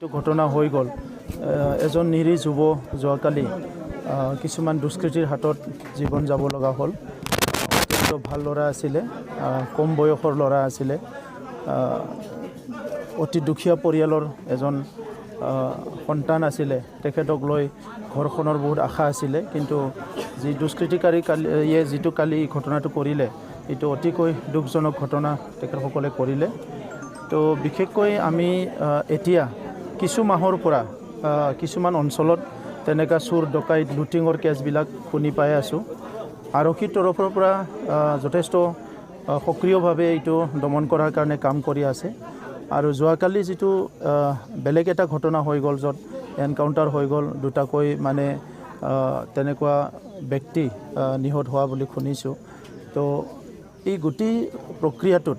ঘটনা হৈ গ'ল এজন নিৰীহ যুৱ যোৱাকালি কিছুমান দুষ্কৃতিৰ হাতত জীৱন যাব লগা হ'ল অত্যন্ত ভাল ল'ৰা আছিলে কম বয়সৰ ল'ৰা আছিলে অতি দুখীয়া পৰিয়ালৰ এজন সন্তান আছিলে তেখেতক লৈ ঘৰখনৰ বহুত আশা আছিলে কিন্তু যি দুষ্কৃতিকাৰী যিটো কালি ঘটনাটো কৰিলে এইটো অতিকৈ দুখজনক ঘটনা তেখেতসকলে কৰিলে তো বিশেষকৈ আমি এতিয়া কিছু মাহৰ পৰা কিছুমান অঞ্চলত তেনেকা চুৰ ডকাইত লুটিঙৰ কেছবিলাক শুনি পাই আছোঁ আৰক্ষীৰ তৰফৰ পৰা যথেষ্ট সক্ৰিয়ভাৱে এইটো দমন কৰাৰ কাৰণে কাম কৰি আছে আৰু যোৱাকালি যিটো বেলেগ এটা ঘটনা হৈ গ'ল য'ত এনকাউণ্টাৰ হৈ গ'ল দুটাকৈ মানে তেনেকুৱা ব্যক্তি নিহত হোৱা বুলি শুনিছোঁ তো এই গোটেই প্ৰক্ৰিয়াটোত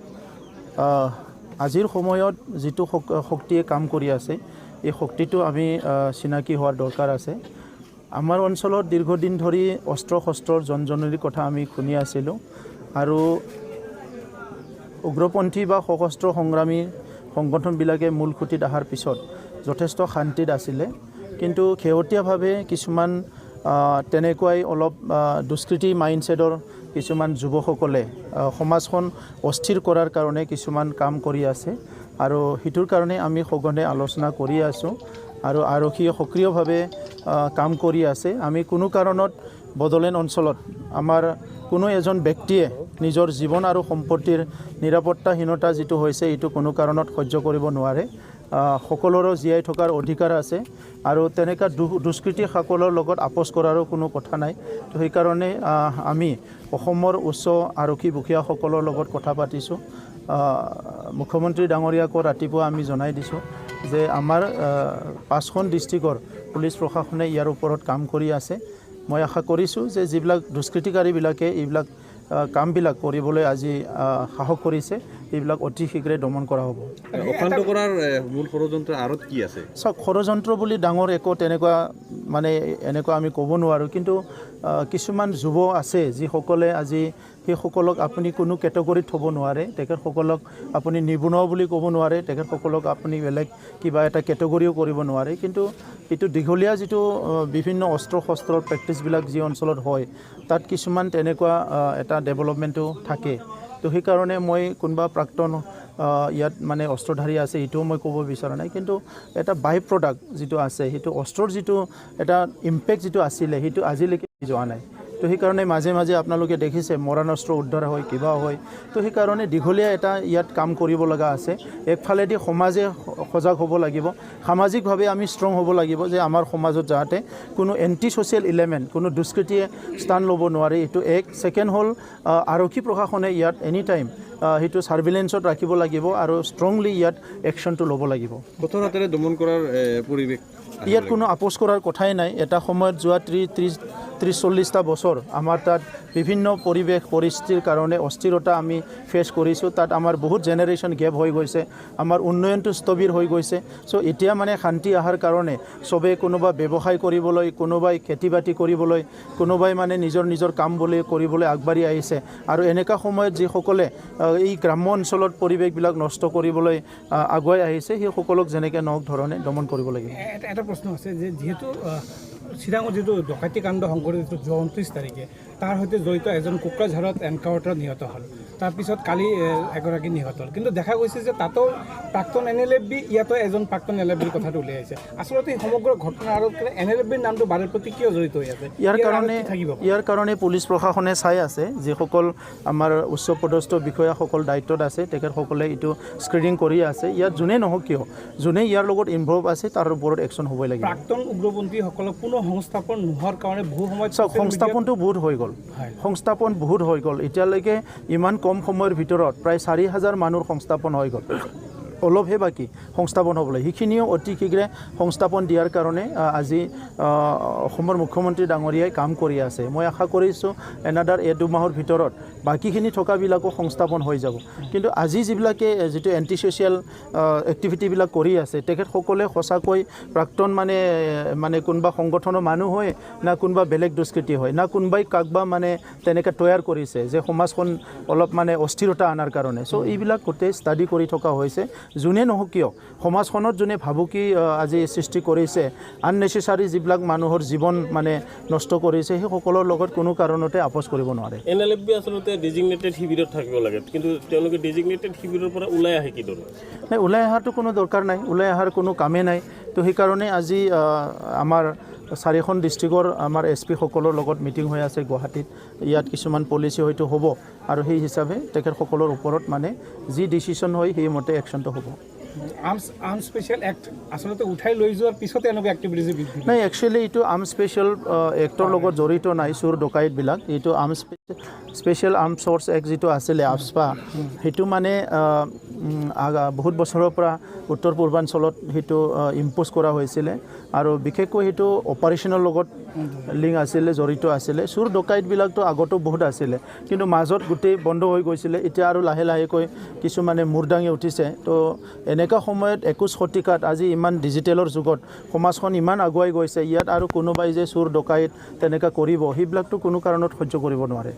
আজিৰ সময়ত যিটো শক্তিয়ে কাম কৰি আছে এই শক্তিটো আমি চিনাকি হোৱাৰ দৰকাৰ আছে আমাৰ অঞ্চলত দীৰ্ঘদিন ধৰি অস্ত্ৰ শস্ত্ৰৰ জনজননীৰ কথা আমি শুনি আছিলোঁ আৰু উগ্ৰপন্থী বা সশস্ত্ৰ সংগ্ৰামী সংগঠনবিলাকে মূল খুঁটিত অহাৰ পিছত যথেষ্ট শান্তিত আছিলে কিন্তু শেহতীয়াভাৱে কিছুমান তেনেকুৱাই অলপ দুষ্কৃতি মাইণ্ডছেটৰ কিছুমান যুৱকসকলে সমাজখন অস্থিৰ কৰাৰ কাৰণে কিছুমান কাম কৰি আছে আৰু সেইটোৰ কাৰণে আমি সঘনে আলোচনা কৰি আছোঁ আৰু আৰক্ষীয়ে সক্ৰিয়ভাৱে কাম কৰি আছে আমি কোনো কাৰণত বড়োলেণ্ড অঞ্চলত আমাৰ কোনো এজন ব্যক্তিয়ে নিজৰ জীৱন আৰু সম্পত্তিৰ নিৰাপত্তাহীনতা যিটো হৈছে এইটো কোনো কাৰণত সহ্য কৰিব নোৱাৰে সকলোৰে জীয়াই থকাৰ অধিকাৰ আছে আৰু তেনেকা দুষ্কৃতিসকলৰ লগত আপোচ কৰাৰো কোনো কথা নাই তো সেইকাৰণে আমি অসমৰ উচ্চ আৰক্ষী বিষয়াসকলৰ লগত কথা পাতিছোঁ মুখ্যমন্ত্ৰী ডাঙৰীয়াকো ৰাতিপুৱা আমি জনাই দিছোঁ যে আমাৰ 5খন ডিষ্ট্ৰিক্টৰ পুলিচ প্ৰশাসনে ইয়াৰ ওপৰত কাম কৰি আছে মই আশা কৰিছোঁ যে যিবিলাক দুষ্কৃতিকাৰীবিলাকে এইবিলাক কামবিলাক কৰিবলৈ আজি সাহস কৰিছে এইবিলাক অতি শীঘ্ৰে দমন কৰা হ'ব অশান্ত কৰাৰ মূল ষড়যন্ত্ৰ আঁৰত কি আছে চাওক ষড়যন্ত্ৰ বুলি ডাঙৰ একো তেনেকুৱা মানে এনেকুৱা আমি ক'ব নোৱাৰোঁ কিন্তু কিছুমান যুৱ আছে যিসকলে আজি সেইসকলক আপুনি কোনো কেটেগৰীত থ'ব নোৱাৰে তেখেতসকলক আপুনি নিবনুৱা বুলি ক'ব নোৱাৰে তেখেতসকলক আপুনি বেলেগ কিবা এটা কেটেগৰীও কৰিব নোৱাৰে কিন্তু এইটো দীঘলীয়া যিটো বিভিন্ন অস্ত্ৰ শস্ত্ৰৰ প্ৰেক্টিছবিলাক যি অঞ্চলত হয় তাত কিছুমান তেনেকুৱা এটা ডেভেলপমেণ্টো থাকে তো সেইকাৰণে মই কোনোবা প্ৰাক্তন ইয়াত মানে অস্ত্ৰধাৰী আছে এইটোও মই ক'ব বিচৰা নাই কিন্তু এটা বাই প্ৰডাক্ট যিটো আছে সেইটো অস্ত্ৰৰ যিটো এটা ইম্পেক্ট যিটো আছিলে সেইটো আজিলৈকে যোৱা নাই তো সেইকাৰণে মাজে মাজে আপোনালোকে দেখিছে মৰাণ অস্ত্ৰ উদ্ধাৰ হয় কিবা হয় তো সেইকাৰণে দীঘলীয়া এটা ইয়াত কাম কৰিব লগা আছে একফালেদি সমাজে সজাগ হ'ব লাগিব সামাজিকভাৱে আমি ষ্ট্ৰং হ'ব লাগিব যে আমাৰ সমাজত যাতে কোনো এণ্টি ছ'চিয়েল ইলেমেণ্ট কোনো দুষ্কৃতিয়ে স্থান ল'ব নোৱাৰে এইটো এক ছেকেণ্ড হ'ল আৰক্ষী প্ৰশাসনে ইয়াত এনি টাইম সেইটো ছাৰ্ভিলেঞ্চত ৰাখিব লাগিব আৰু ষ্ট্ৰংলি ইয়াত একশ্যনটো ল'ব লাগিব কঠোৰ হাতেৰে দমন কৰাৰ পৰিৱেশ ইয়াত কোনো আপোচ কৰাৰ কথাই নাই এটা সময়ত যোৱা 30-40টা বছৰ আমাৰ তাত বিভিন্ন পৰিৱেশ পৰিস্থিতিৰ কাৰণে অস্থিৰতা আমি ফেচ কৰিছোঁ তাত আমাৰ বহুত জেনেৰেশ্যন গেপ হৈ গৈছে আমাৰ উন্নয়নটো স্থবিৰ হৈ গৈছে চ' এতিয়া মানে শান্তি অহাৰ কাৰণে চবেই কোনোবা ব্যৱসায় কৰিবলৈ কোনোবাই খেতি বাতি কৰিবলৈ কোনোবাই মানে নিজৰ কাম বুলি কৰিবলৈ আগবাঢ়ি আহিছে আৰু এনেকুৱা সময়ত যিসকলে এই গ্ৰাম্য অঞ্চলত পৰিৱেশবিলাক নষ্ট কৰিবলৈ আগুৱাই আহিছে সেইসকলক যেনেকৈ নহওক ধৰণে দমন কৰিব লাগিব এটা প্ৰশ্ন আছে যে যিহেতু চিৰাঙত যিটো ডকাইতি কাণ্ড সংঘটিত 29 তাৰিখে তাৰ সৈতে জড়িত এজন কোকৰাঝাৰত এনকাউণ্টাৰত নিহত হ'ল তাৰপিছত কালি এগৰাকী নিহত হ'ল কিন্তু দেখা গৈছে যে তাতো প্ৰাক্তন NLFB ইয়াতো এজন প্ৰাক্তন NLFBৰ কথাটো উলিয়াইছে আচলতে সমগ্ৰ ঘটনা আৰু NLFBৰ নামটো বাৰৰ প্ৰতি কিয় জড়িত হৈ আছে ইয়াৰ কাৰণে পুলিচ প্ৰশাসনে চাই আছে যিসকল আমাৰ উচ্চ পদস্থ বিষয়াসকল দায়িত্বত আছে তেখেতসকলে এইটো স্ক্ৰিনিং কৰি আছে ইয়াত যোনে নহওক কিয় যোনে ইয়াৰ লগত ইনভলভ আছে তাৰ ওপৰত একশ্যন হ'বই লাগিব প্ৰাক্তন উগ্ৰপন্থীসকলক পুনৰ সংস্থাপন নোহোৱাৰ কাৰণে বহু সময়ত সংস্থাপনটো বহুত হৈ গ'ল সংস্থাপন বহুত হৈ গ'ল এতিয়ালৈকে ইমান কম সময়ৰ ভিতৰত প্ৰায় 4,000 মানুহৰ সংস্থাপন হৈ গ'ল অলপহে বাকী সংস্থাপন হ'বলৈ সেইখিনিও অতি শীঘ্ৰে সংস্থাপন দিয়াৰ কাৰণে আজি অসমৰ মুখ্যমন্ত্ৰী ডাঙৰীয়াই কাম কৰি আছে মই আশা কৰিছোঁ এনাডাৰ 1-2 মাহৰ ভিতৰত বাকীখিনি থকাবিলাকো সংস্থাপন হৈ যাব কিন্তু আজি যিবিলাকে যিটো এণ্টি ছ'চিয়েল এক্টিভিটিবিলাক কৰি আছে তেখেতসকলে সঁচাকৈ প্ৰাক্তন মানে কোনোবা সংগঠনৰ মানুহ হয় না কোনোবা বেলেগ দুষ্কৃতি হয় না কোনোবাই কাকবা মানে তেনেকৈ তৈয়াৰ কৰিছে যে সমাজখন অলপ মানে অস্থিৰতা আনাৰ কাৰণে চ' এইবিলাক গোটেই ষ্টাডি কৰি থকা হৈছে যোনে নহওক কিয় সমাজখনত যোনে ভাবুকি আজি সৃষ্টি কৰিছে আননেচেচাৰী যিবিলাক মানুহৰ জীৱন মানে নষ্ট কৰিছে সেই সকলৰ লগত কোনো কাৰণতে আপোচ কৰিব নোৱাৰে NLFB আচলতে ডিজিগনেটেড শিবিৰত থাকিব লাগে কিন্তু তেওঁলোকে ডিজিগনেটেড শিবিৰৰ পৰা ওলাই আহে কি দৰে নাই ওলাই অহাটো কোনো দৰকাৰ নাই ওলাই অহাৰ কোনো কামেই নাই তো সেইকাৰণে আজি আমাৰ 4খন ডিষ্ট্ৰিক্টৰ আমাৰ SP সকলৰ লগত মিটিং হৈ আছে গুৱাহাটীত ইয়াত কিছুমান পলিচি হয়তো হ'ব আৰু সেই হিচাপে তেখেতসকলৰ ওপৰত মানে যি ডিচিশ্যন হয় সেই মতে একশ্যনটো হ'ব আৰ্ম স্পেচিয়েল এক্ট আচলতে উঠাই লৈ যোৱাৰ পিছতে এনেকুৱা এক্টিভিটিজ বৃদ্ধি নাই একচুৱেলি এইটো আৰ্ম স্পেচিয়েল এক্টৰ লগত জড়িত নাই চোৰ ডকাইতবিলাক এইটো স্পেচিয়েল আৰ্ম ফ'ৰ্চ এক্ট যিটো আছিলে আফস্পা সেইটো মানে বহুত বছৰৰ পৰা উত্তৰ পূৰ্বাঞ্চলত সেইটো ইম্প'জ কৰা হৈছিলে আৰু বিশেষকৈ সেইটো অপাৰেশ্যনৰ লগত লিংক আছিলে জড়িত আছিলে চোৰ ডকাইতবিলাকতো আগতো বহুত আছিলে কিন্তু মাজত গোটেই বন্ধ হৈ গৈছিলে এতিয়া আৰু লাহে লাহেকৈ কিছুমানে মূৰ দাঙি উঠিছে তো এনেকুৱা সময়ত 21 শতিকাত আজি ইমান ডিজিটেলৰ যুগত সমাজখন ইমান আগুৱাই গৈছে ইয়াত আৰু কোনোবাই যে চোৰ ডকাইত তেনেকুৱা কৰিব সেইবিলাকতো কোনো কাৰণত সহ্য কৰিব নোৱাৰে